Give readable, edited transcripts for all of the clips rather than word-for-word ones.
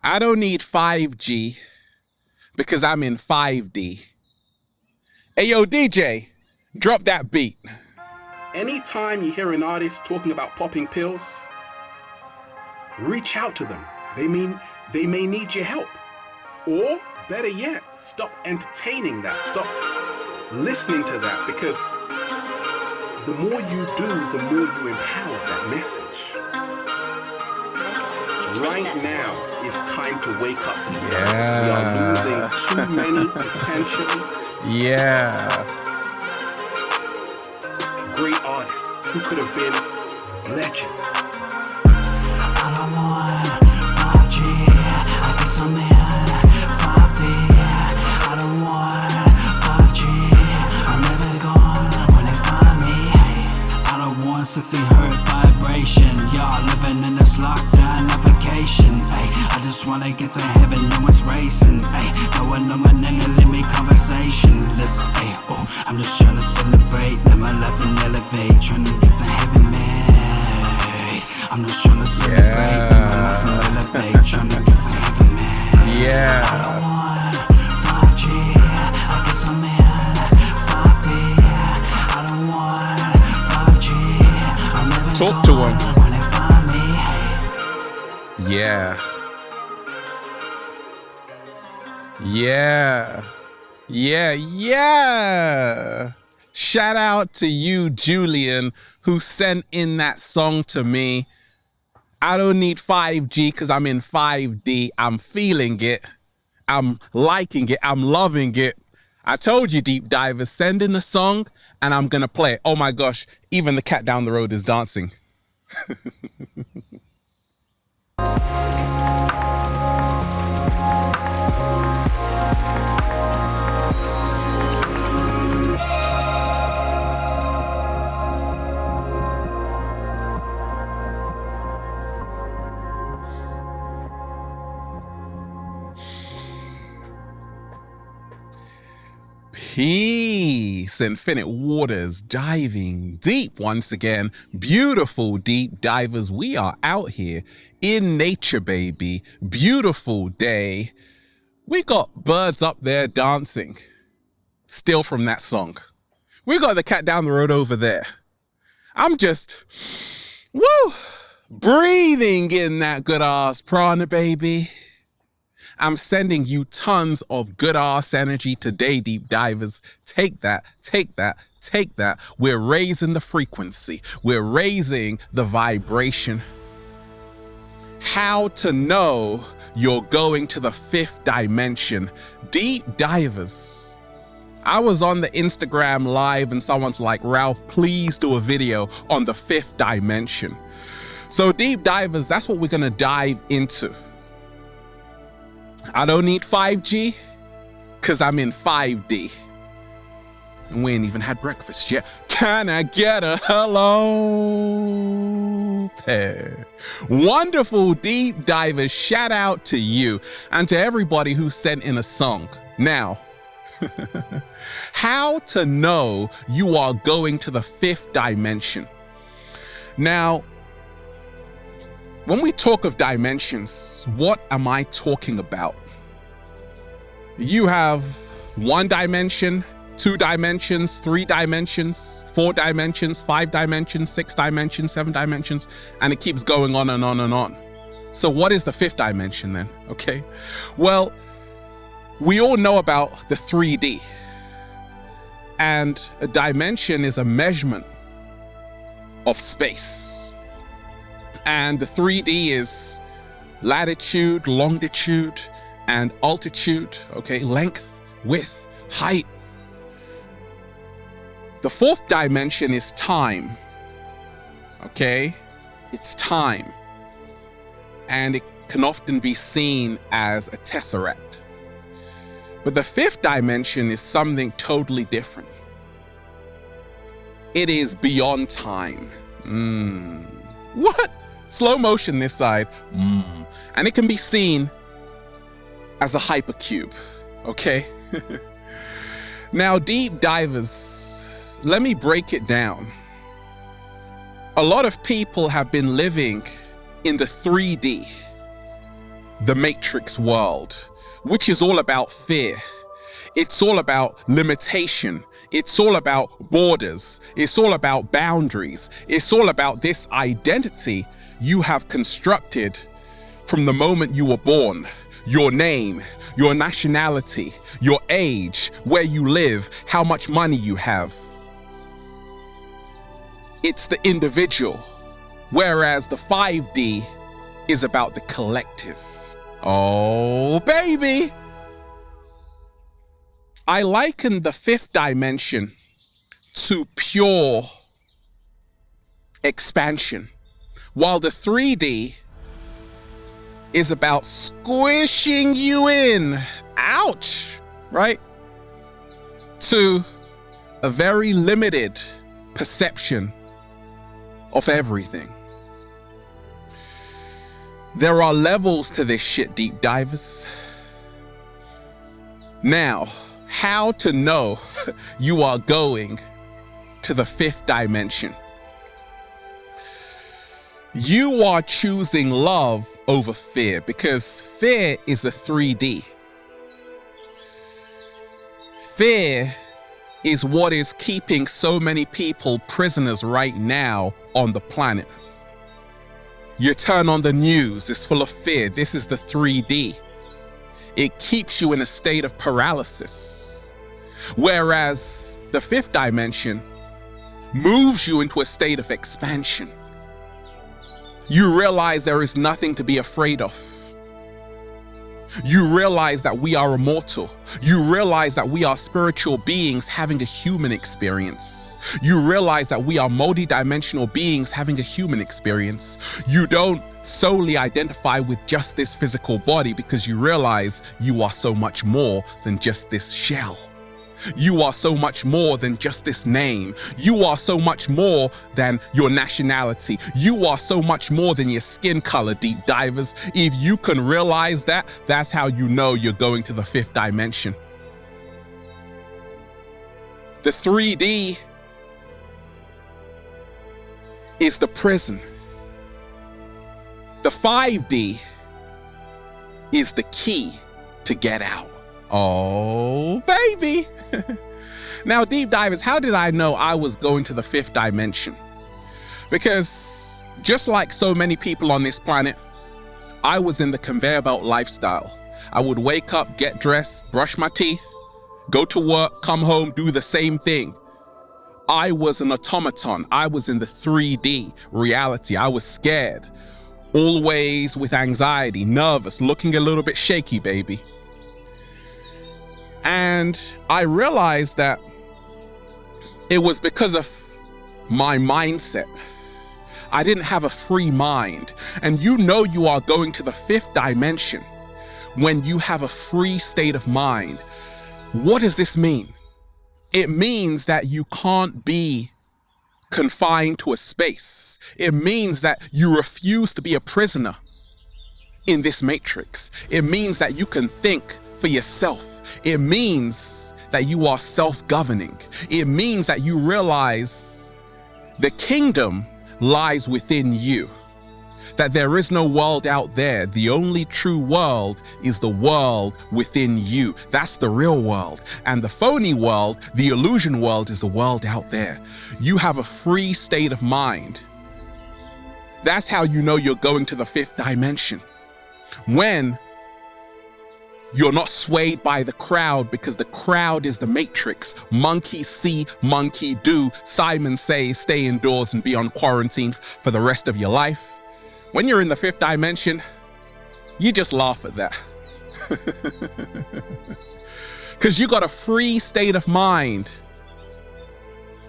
I don't need 5G because I'm in 5D. Hey, yo, DJ, drop that beat. Anytime you hear an artist talking about popping pills, reach out to them. They may need your help. Or, better yet, stop entertaining that. Stop listening to that, because the more you do, the more you empower that message. Right now, it's time to wake up. Yeah. We are losing too many potentially great artists who could have been legends. I don't want 5G, I guess I'm in 5D. I don't want 5G, I'm never gone when they find me. I don't want 60 hertz vibration, y'all living in this lockdown vacation. I just wanna get to heaven, no one's racing. No one let me conversation. Listen, I'm just trying to celebrate, live my life and elevate, trying to get to heaven, man. I'm just trying to celebrate, live my life and elevate, trying to get to heaven, man. Yeah. I don't want 5G, I guess I'm in 5D. I don't want 5G, I'm never Talk to him. when they find me. Yeah. Yeah. Yeah. Yeah. Shout out to you, Julian, who sent in that song to me. I don't need 5G because I'm in 5D. I'm feeling it. I'm liking it. I'm loving it. I told you, deep divers, send in a song and I'm going to play it. Oh my gosh. Even the cat down the road is dancing. Peace, infinite waters, diving deep once again. Beautiful deep divers. We are out here in nature, baby. Beautiful day. We got birds up there dancing. Still from that song. We got the cat down the road over there. I'm just, breathing in that good ass prana, baby. I'm sending you tons of good ass energy today, deep divers. Take that, take that, take that. We're raising the frequency. We're raising the vibration. How to know you're going to the 5th dimension. Deep divers. I was on the Instagram live and someone's like, Ralph, please do a video on the 5th dimension. So deep divers, that's what we're gonna dive into. I don't need 5G because I'm in 5D. And we ain't even had breakfast yet. Can I get a hello there? Wonderful deep divers. Shout out to you and to everybody who sent in a song. Now, how to know you are going to the 5th dimension. Now, when we talk of dimensions, what am I talking about? You have 1 dimension, 2 dimensions, 3 dimensions, 4 dimensions, 5 dimensions, 6 dimensions, 7 dimensions, and it keeps going on and on and on. So what is the 5th dimension then? Okay. Well, we all know about the 3D. And a dimension is a measurement of space. And the 3D is latitude, longitude, and altitude, okay? Length, width, height. The 4th dimension is time, okay? It's time. And it can often be seen as a tesseract. But the 5th dimension is something totally different. It is beyond time. What? Slow motion this side. And it can be seen as a hypercube, okay? Now, deep divers, let me break it down. A lot of people have been living in the 3D. the Matrix world, which is all about fear. It's all about limitation. It's all about borders. It's all about boundaries. It's all about this identity you have constructed from the moment you were born. Your name, your nationality, your age, where you live, how much money you have. It's the individual, whereas the 5D is about the collective. Oh, baby! I liken the 5th dimension to pure expansion, while the 3D is about squishing you in, ouch, right? To a very limited perception of everything. There are levels to this shit, deep divers. Now, how to know you are going to the 5th dimension. You are choosing love over fear because fear is a 3D. Fear is what is keeping so many people prisoners right now on the planet. You turn on the news, it's full of fear. This is the 3D. It keeps you in a state of paralysis. Whereas the 5th dimension moves you into a state of expansion. You realize there is nothing to be afraid of. You realize that we are immortal. You realize that we are spiritual beings having a human experience. You realize that we are multi-dimensional beings having a human experience. You don't solely identify with just this physical body because you realize you are so much more than just this shell. You are so much more than just this name. You are so much more than your nationality. You are so much more than your skin color, deep divers. If you can realize that, that's how you know you're going to the 5th dimension. The 3D is the prison. The 5D is the key to get out. Oh, baby. Now, deep divers, how did I know I was going to the 5th dimension? Because just like so many people on this planet, I was in the conveyor belt lifestyle. I would wake up, get dressed, brush my teeth, go to work, come home, do the same thing. I was an automaton. I was in the 3D reality. I was scared, always with anxiety, nervous, looking a little bit shaky, baby. And I realized that it was because of my mindset. I didn't have a free mind. And you know you are going to the 5th dimension when you have a free state of mind. What does this mean? It means that you can't be confined to a space. It means that you refuse to be a prisoner in this matrix. It means that you can think for yourself. It means that you are self-governing. It means that you realize the kingdom lies within you, that there is no world out there. The only true world is the world within you. That's the real world. And the phony world, the illusion world, is the world out there. You have a free state of mind. That's how you know you're going to the 5th dimension. When you're not swayed by the crowd, because the crowd is the matrix. Monkey see, monkey do. Simon says, stay indoors and be on quarantine for the rest of your life. When you're in the 5th dimension, you just laugh at that. Because you got a free state of mind.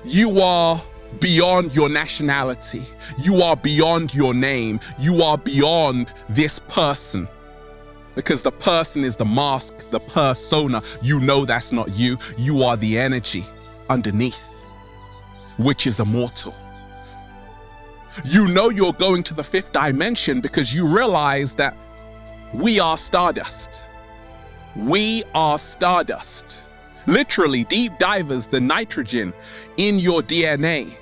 You are beyond your nationality. You are beyond your name. You are beyond this person. Because the person is the mask, the persona. You know that's not you. You are the energy underneath, which is immortal. You know you're going to the 5th dimension because you realize that we are stardust. We are stardust. Literally, deep divers, the nitrogen in your DNA,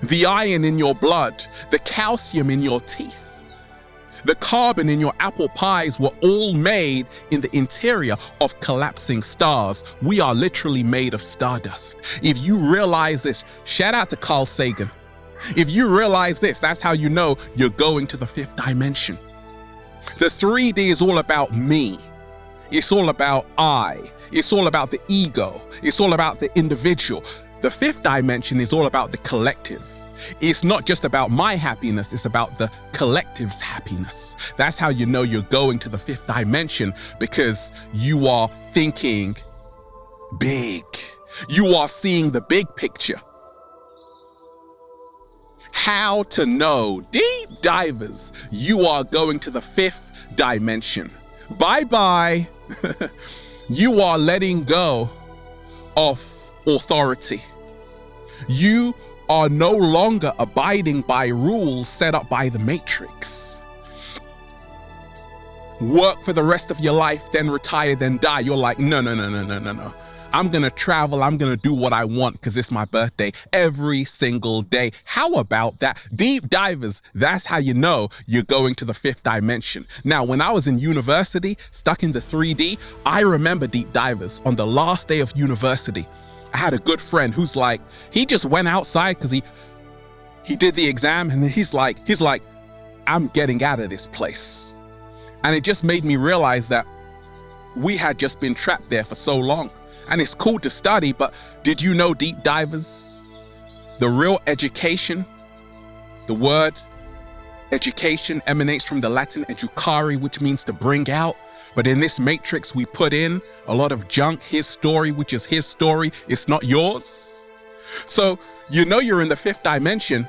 the iron in your blood, the calcium in your teeth. The carbon in your apple pies were all made in the interior of collapsing stars. We are literally made of stardust. If you realize this, shout out to Carl Sagan. If you realize this, that's how you know you're going to the fifth dimension. The 3D is all about me. It's all about I. It's all about the ego. It's all about the individual. The fifth dimension is all about the collective. It's not just about my happiness, it's about the collective's happiness. That's how you know you're going to the fifth dimension, because you are thinking big. You are seeing the big picture. How to know, deep divers, you are going to the fifth dimension. Bye-bye. You are letting go of authority. You are no longer abiding by rules set up by the Matrix. Work for the rest of your life, then retire, then die. You're like, no. I'm gonna travel, I'm gonna do what I want because it's my birthday every single day. How about that? Deep divers, that's how you know you're going to the fifth dimension. Now, when I was in university, stuck in the 3D, I remember deep divers on the last day of university. I had a good friend who's like, he just went outside because he did the exam, and he's like, I'm getting out of this place. And it just made me realize that we had just been trapped there for so long. And it's cool to study, but did you know, deep divers, the real education, the word education emanates from the Latin educare, which means to bring out. But in this matrix, we put in a lot of junk, his story, which is his story. It's not yours. So you know you're in the fifth dimension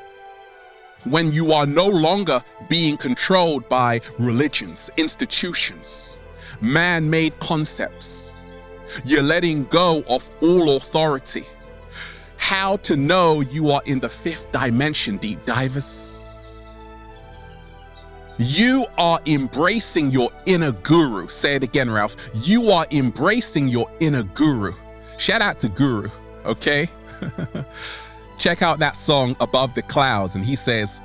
when you are no longer being controlled by religions, institutions, man-made concepts. You're letting go of all authority. How to know you are in the fifth dimension, deep divers? You are embracing your inner guru. Say it again, Ralph. You are embracing your inner guru. Shout out to Guru, okay? Check out that song, Above the Clouds, and he says,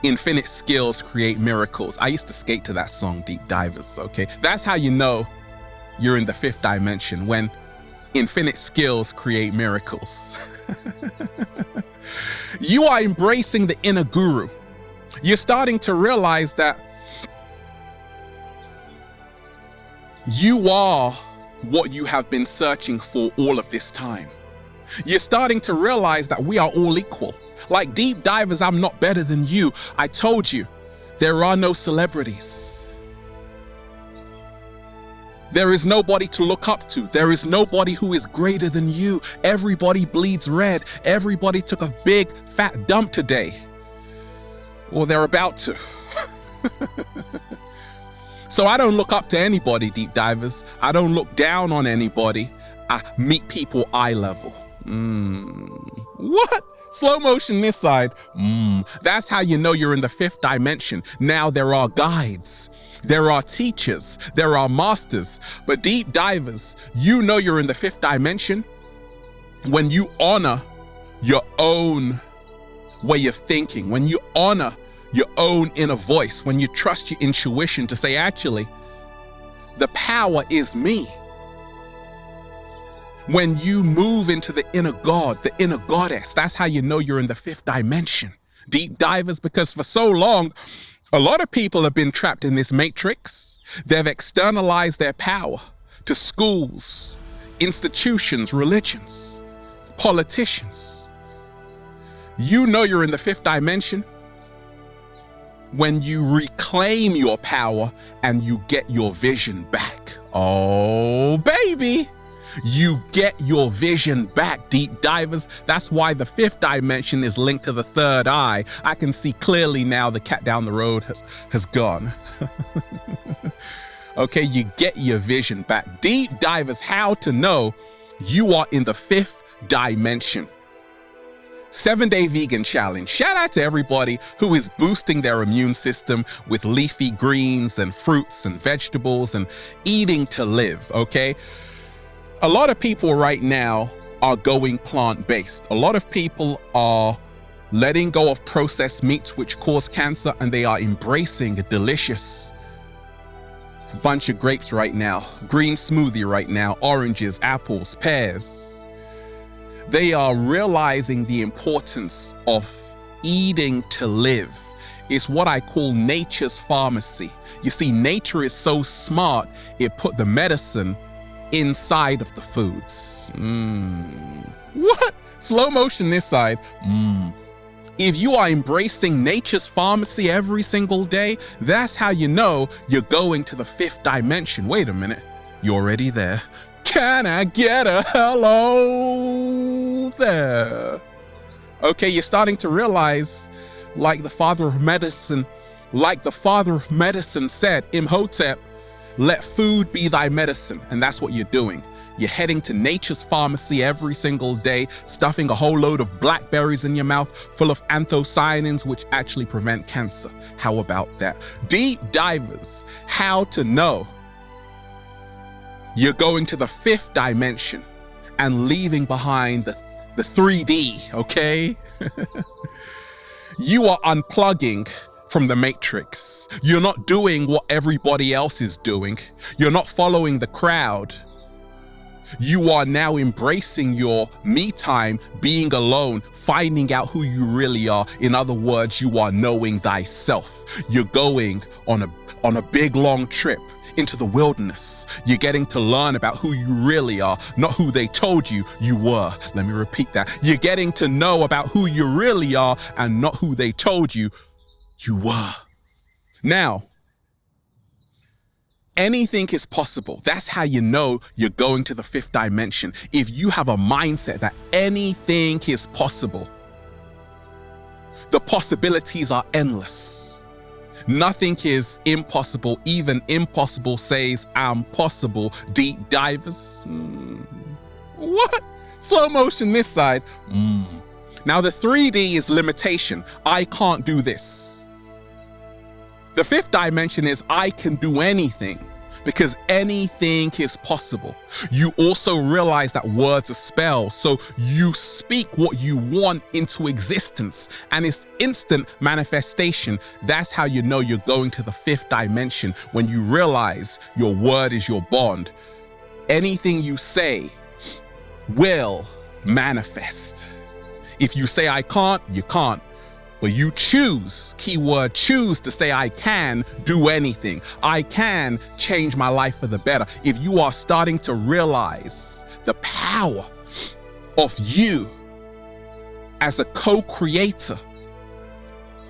infinite skills create miracles. I used to skate to that song, Deep Divers, okay? That's how you know you're in the fifth dimension, when infinite skills create miracles. You are embracing the inner guru. You're starting to realize that you are what you have been searching for all of this time. You're starting to realize that we are all equal. Like deep divers, I'm not better than you. I told you, there are no celebrities. There is nobody to look up to. There is nobody who is greater than you. Everybody bleeds red. Everybody took a big fat dump today. Or they're about to. So I don't look up to anybody, deep divers. I don't look down on anybody. I meet people eye level. What? Slow motion this side. That's how you know you're in the fifth dimension. Now there are guides. There are teachers, there are masters, but deep divers, you know you're in the fifth dimension when you honor your own way of thinking, when you honor your own inner voice, when you trust your intuition to say, actually, the power is me. When you move into the inner God, the inner goddess, that's how you know you're in the fifth dimension. Deep divers, because for so long, a lot of people have been trapped in this matrix. They've externalized their power to schools, institutions, religions, politicians. You know you're in the fifth dimension when you reclaim your power and you get your vision back. Oh, baby. You get your vision back, deep divers. That's why the fifth dimension is linked to the third eye. I can see clearly now the cat down the road has gone. Okay, you get your vision back. Deep divers, how to know you are in the fifth dimension. 7-day vegan challenge. Shout out to everybody who is boosting their immune system with leafy greens and fruits and vegetables and eating to live, okay? A lot of people right now are going plant-based. A lot of people are letting go of processed meats which cause cancer, and they are embracing a delicious bunch of grapes right now, green smoothie right now, oranges, apples, pears. They are realizing the importance of eating to live. It's what I call nature's pharmacy. You see, nature is so smart, it put the medicine inside of the foods. What? Slow motion this side. If you are embracing nature's pharmacy every single day, that's how you know you're going to the fifth dimension. Wait a minute, you're already there. Can I get a hello there? Okay, you're starting to realize, like the father of medicine said, Imhotep, let food be thy medicine. And that's what you're doing. You're heading to nature's pharmacy every single day, stuffing a whole load of blackberries in your mouth full of anthocyanins, which actually prevent cancer. How about that? Deep divers, how to know you're going to the fifth dimension and leaving behind the 3D, okay? You are unplugging from the matrix. You're not doing what everybody else is doing. You're not following the crowd. You are now embracing your me time, being alone, finding out who you really are. In other words, you are knowing thyself. You're going on a big long trip into the wilderness. You're getting to learn about who you really are, not who they told you you were. Let me repeat that. You're getting to know about who you really are and not who they told you you were. Now, anything is possible. That's how you know you're going to the fifth dimension. If you have a mindset that anything is possible, the possibilities are endless. Nothing is impossible. Even impossible says, I'm possible. Deep divers. What? Slow motion this side. Now the 3D is limitation. I can't do this. The fifth dimension is I can do anything, because anything is possible. You also realize that words are spells, so you speak what you want into existence, and it's instant manifestation. That's how you know you're going to the fifth dimension, when you realize your word is your bond. Anything you say will manifest. If you say I can't, you can't. But you choose, keyword choose, to say I can do anything. I can change my life for the better. If you are starting to realize the power of you as a co-creator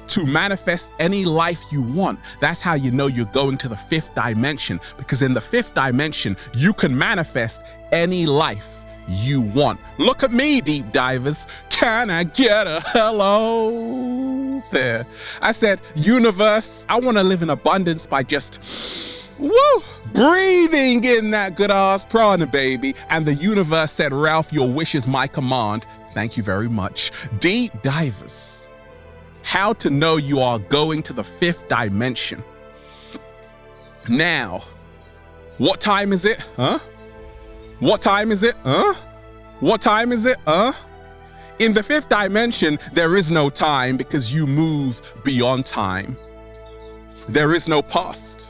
to manifest any life you want, that's how you know you're going to the fifth dimension. Because in the fifth dimension, you can manifest any life you want. Look at me, deep divers. Can I get a hello there? I said, universe, I want to live in abundance by just breathing in that good ass prana, baby. And the universe said, Ralph, your wish is my command. Thank you very much. Deep divers, how to know you are going to the fifth dimension. Now, what time is it? What time is it? What time is it? In the fifth dimension, there is no time, because you move beyond time. There is no past.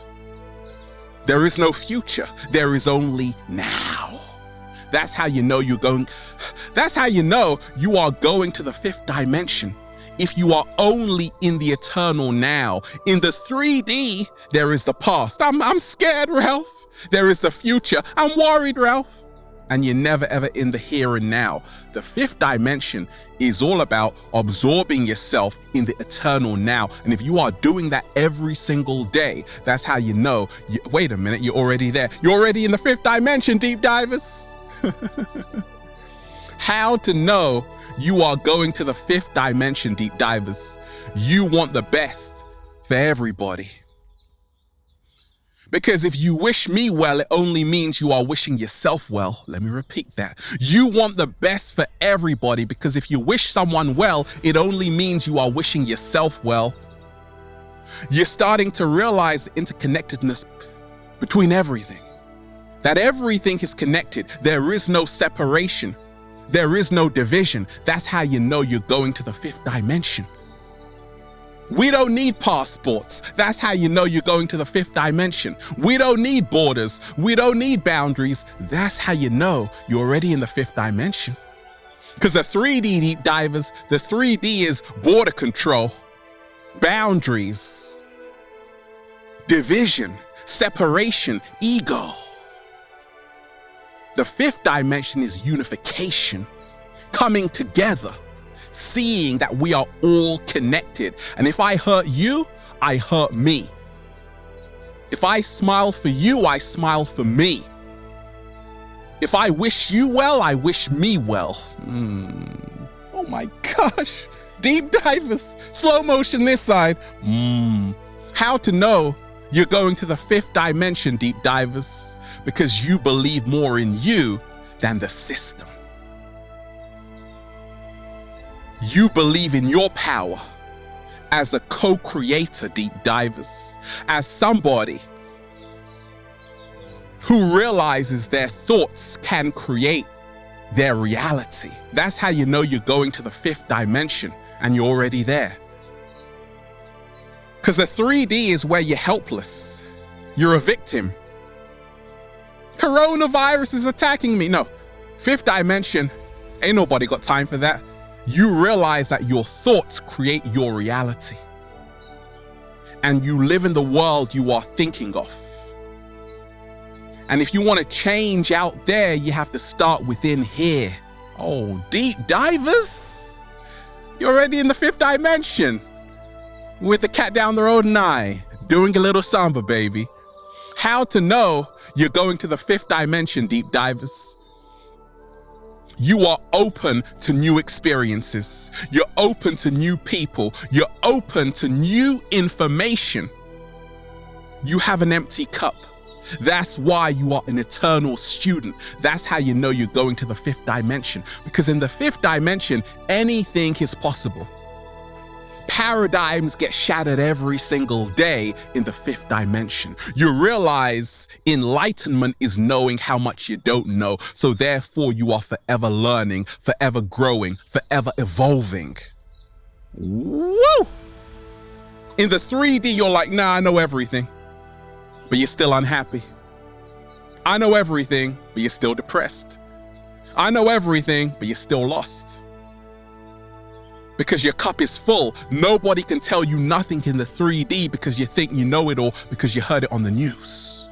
There is no future. There is only now. That's how you know you're going. That's how you know you are going to the fifth dimension. If you are only in the eternal now. In the 3D, there is the past. I'm scared, Ralph. There is the future. I'm worried, Ralph. And you're never ever in the here and now. The fifth dimension is all about absorbing yourself in the eternal now. And if you are doing that every single day, that's how you know, wait a minute, you're already there. You're already in the fifth dimension, deep divers. How to know you are going to the fifth dimension, deep divers. You want the best for everybody. Because if you wish me well, it only means you are wishing yourself well. Let me repeat that. You want the best for everybody, because if you wish someone well, it only means you are wishing yourself well. You're starting to realize the interconnectedness between everything. That everything is connected. There is no separation. There is no division. That's how you know you're going to the fifth dimension. We don't need passports. That's how you know you're going to the fifth dimension. We don't need borders. We don't need boundaries. That's how you know you're already in the fifth dimension. Because the 3D deep divers, the 3D is border control, boundaries, division, separation, ego. The fifth dimension is unification, coming together, seeing that we are all connected. And if I hurt you, I hurt me. If I smile for you, I smile for me. If I wish you well, I wish me well. Oh my gosh. Deep divers, slow motion this side. How to know you're going to the fifth dimension, deep divers? Because you believe more in you than the system. You believe in your power as a co-creator, deep divers, as somebody who realizes their thoughts can create their reality. That's how you know you're going to the fifth dimension, and you're already there. Because the 3D is where you're helpless. You're a victim. Coronavirus is attacking me. No, fifth dimension, ain't nobody got time for that. You realize that your thoughts create your reality. And you live in the world you are thinking of. And if you want to change out there, you have to start within here. Oh, deep divers, you're already in the fifth dimension. With the cat down the road and I, doing a little samba, baby. How to know you're going to the fifth dimension, deep divers? You are open to new experiences. You're open to new people. You're open to new information. You have an empty cup. That's why you are an eternal student. That's how you know you're going to the fifth dimension. Because in the fifth dimension, anything is possible. Paradigms get shattered every single day in the fifth dimension. You realize enlightenment is knowing how much you don't know. So therefore you are forever learning, forever growing, forever evolving. Woo! In the 3D, you're like, nah, I know everything. But you're still unhappy. I know everything, but you're still depressed. I know everything, but you're still lost. Because your cup is full. Nobody can tell you nothing in the 3D because you think you know it all because you heard it on the news.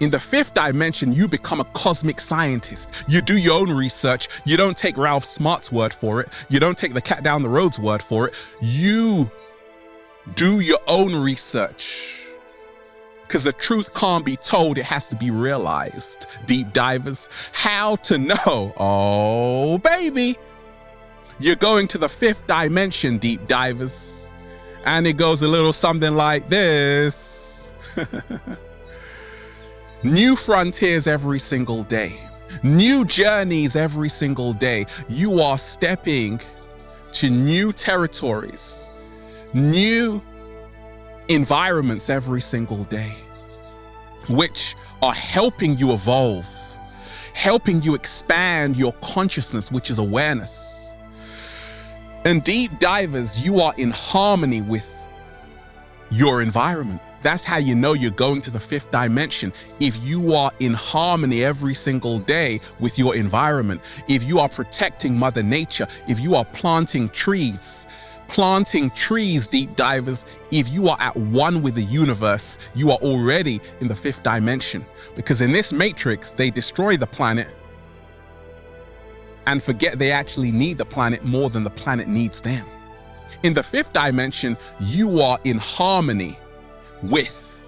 In the fifth dimension, you become a cosmic scientist. You do your own research. You don't take Ralph Smart's word for it. You don't take the cat down the road's word for it. You do your own research. Because the truth can't be told, it has to be realized. Deep divers, how to know? Oh, baby. You're going to the fifth dimension, deep divers. And it goes a little something like this. New frontiers every single day. New journeys every single day. You are stepping to new territories, new environments every single day, which are helping you evolve, helping you expand your consciousness, which is awareness. And deep divers, you are in harmony with your environment. That's how you know you're going to the fifth dimension. If you are in harmony every single day with your environment, if you are protecting Mother Nature, if you are planting trees, deep divers, if you are at one with the universe, you are already in the fifth dimension. Because in this matrix, they destroy the planet and forget they actually need the planet more than the planet needs them. In the fifth dimension, you are in harmony with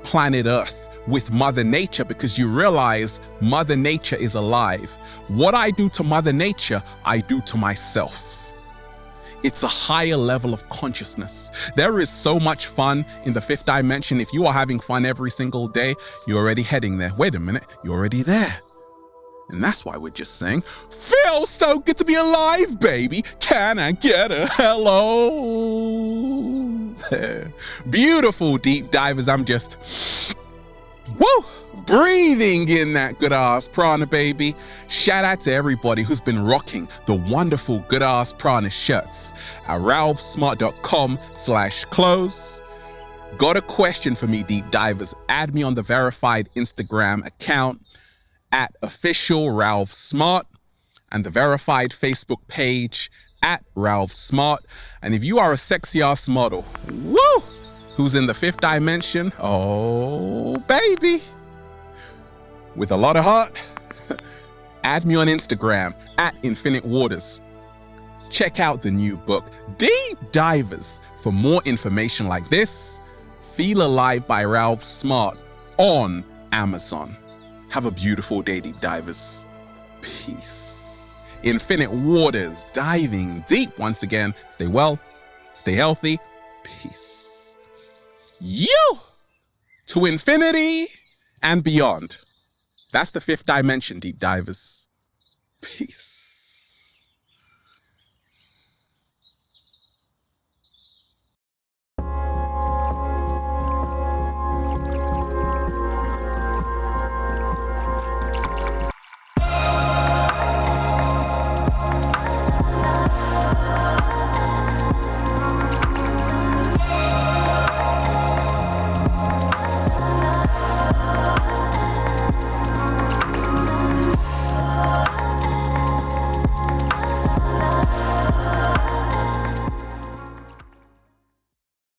planet Earth, with Mother Nature, because you realize Mother Nature is alive. What I do to Mother Nature, I do to myself. It's a higher level of consciousness. There is so much fun in the fifth dimension. If you are having fun every single day, you're already heading there. Wait a minute, you're already there. And that's why we're just saying, feels so good to be alive, baby. Can I get a hello? Beautiful deep divers. I'm just Woo! Breathing in that good ass prana, baby. Shout out to everybody who's been rocking the wonderful good ass prana shirts at ralphsmart.com/clothes. Got a question for me, deep divers? Add me on the verified Instagram account at official Ralph Smart and the verified Facebook page at Ralph Smart. And if you are a sexy ass model, woo, who's in the fifth dimension, oh baby, with a lot of heart, add me on Instagram at Infinite Waters. Check out the new book, Deep Divers, for more information like this. Feel Alive by Ralph Smart on Amazon. Have a beautiful day, deep divers. Peace. Infinite Waters, diving deep once again. Stay well, stay healthy. Peace. You to infinity and beyond. That's the fifth dimension, deep divers. Peace.